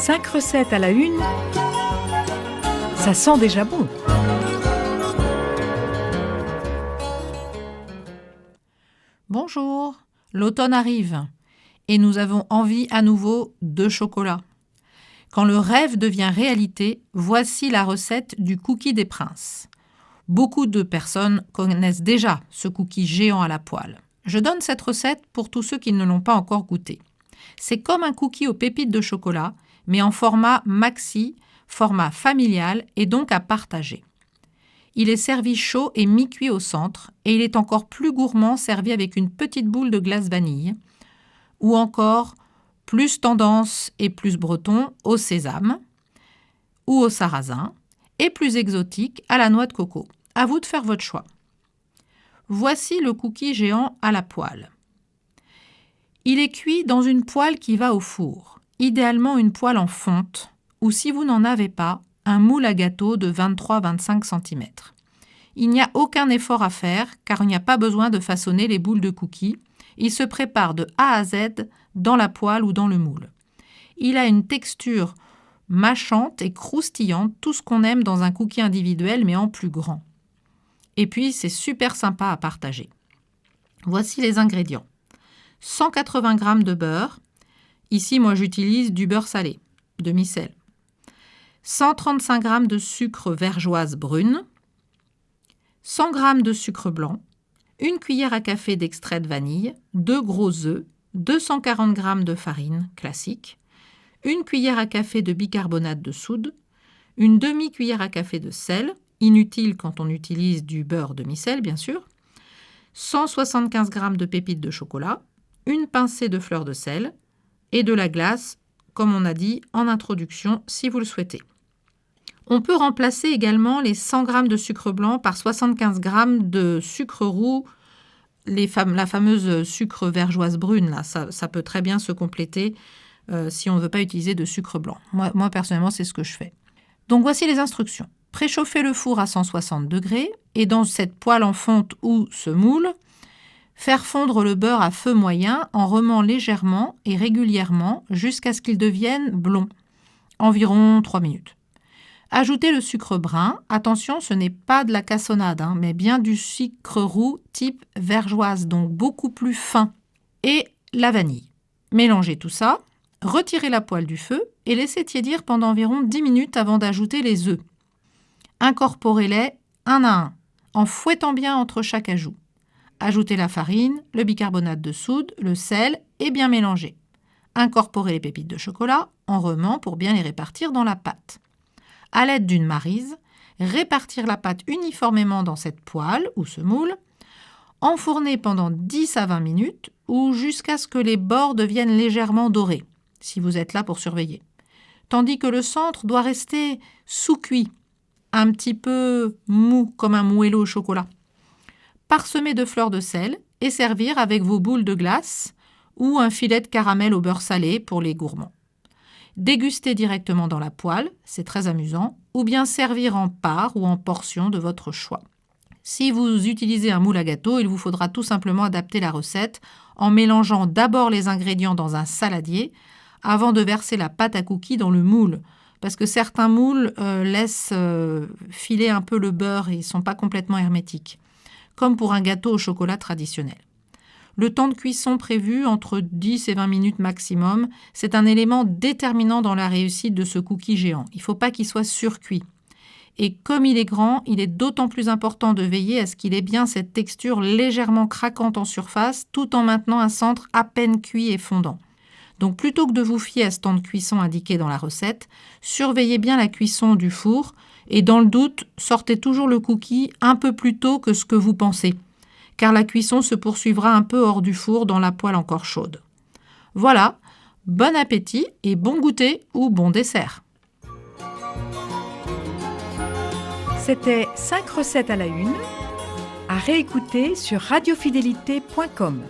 5 recettes à la une, ça sent déjà bon. Bonjour, l'automne arrive et nous avons envie à nouveau de chocolat. Quand le rêve devient réalité, voici la recette du cookie des princes. Beaucoup de personnes connaissent déjà ce cookie géant à la poêle. Je donne cette recette pour tous ceux qui ne l'ont pas encore goûté. C'est comme un cookie aux pépites de chocolat, mais en format maxi, format familial et donc à partager. Il est servi chaud et mi-cuit au centre et il est encore plus gourmand servi avec une petite boule de glace vanille ou encore plus tendance et plus breton au sésame ou au sarrasin et plus exotique à la noix de coco. À vous de faire votre choix. Voici le cookie géant à la poêle. Il est cuit dans une poêle qui va au four, idéalement une poêle en fonte ou si vous n'en avez pas, un moule à gâteau de 23-25 cm. Il n'y a aucun effort à faire car il n'y a pas besoin de façonner les boules de cookies. Il se prépare de A à Z dans la poêle ou dans le moule. Il a une texture mâchante et croustillante, tout ce qu'on aime dans un cookie individuel mais en plus grand. Et puis c'est super sympa à partager. Voici les ingrédients. 180 g de beurre. Ici, moi, j'utilise du beurre salé, demi-sel. 135 g de sucre vergeoise brune. 100 g de sucre blanc. 1 cuillère à café d'extrait de vanille. 2 gros œufs. 240 g de farine classique. 1 cuillère à café de bicarbonate de soude. Une demi-cuillère à café de sel, inutile quand on utilise du beurre demi-sel, bien sûr. 175 g de pépites de chocolat. Une pincée de fleur de sel et de la glace, comme on a dit en introduction, si vous le souhaitez. On peut remplacer également les 100 g de sucre blanc par 75 g de sucre roux, la fameuse sucre vergeoise brune. Là, ça peut très bien se compléter si on ne veut pas utiliser de sucre blanc. Moi, personnellement, c'est ce que je fais. Donc, voici les instructions. Préchauffez le four à 160 degrés et dans cette poêle en fonte ou ce moule, faire fondre le beurre à feu moyen en remuant légèrement et régulièrement jusqu'à ce qu'il devienne blond, environ 3 minutes. Ajoutez le sucre brun. Attention, ce n'est pas de la cassonade, mais bien du sucre roux type vergeoise, donc beaucoup plus fin. Et la vanille. Mélangez tout ça, retirez la poêle du feu et laissez tiédir pendant environ 10 minutes avant d'ajouter les œufs. Incorporez-les un à un, en fouettant bien entre chaque ajout. Ajoutez la farine, le bicarbonate de soude, le sel et bien mélanger. Incorporez les pépites de chocolat en remuant pour bien les répartir dans la pâte. À l'aide d'une maryse, répartir la pâte uniformément dans cette poêle ou ce moule. Enfourner pendant 10 à 20 minutes ou jusqu'à ce que les bords deviennent légèrement dorés, si vous êtes là pour surveiller. Tandis que le centre doit rester sous-cuit, un petit peu mou comme un moelleux au chocolat. Parsemer de fleurs de sel et servir avec vos boules de glace ou un filet de caramel au beurre salé pour les gourmands. Déguster directement dans la poêle, c'est très amusant, ou bien servir en parts ou en portions de votre choix. Si vous utilisez un moule à gâteau, il vous faudra tout simplement adapter la recette en mélangeant d'abord les ingrédients dans un saladier avant de verser la pâte à cookies dans le moule. Parce que certains moules laissent filer un peu le beurre et ils ne sont pas complètement hermétiques, comme pour un gâteau au chocolat traditionnel. Le temps de cuisson prévu, entre 10 et 20 minutes maximum, c'est un élément déterminant dans la réussite de ce cookie géant. Il ne faut pas qu'il soit surcuit. Et comme il est grand, il est d'autant plus important de veiller à ce qu'il ait bien cette texture légèrement craquante en surface, tout en maintenant un centre à peine cuit et fondant. Donc plutôt que de vous fier à ce temps de cuisson indiqué dans la recette, surveillez bien la cuisson du four et dans le doute, sortez toujours le cookie un peu plus tôt que ce que vous pensez, car la cuisson se poursuivra un peu hors du four dans la poêle encore chaude. Voilà, bon appétit et bon goûter ou bon dessert. C'était 5 recettes à la une, à réécouter sur radiofidélité.com.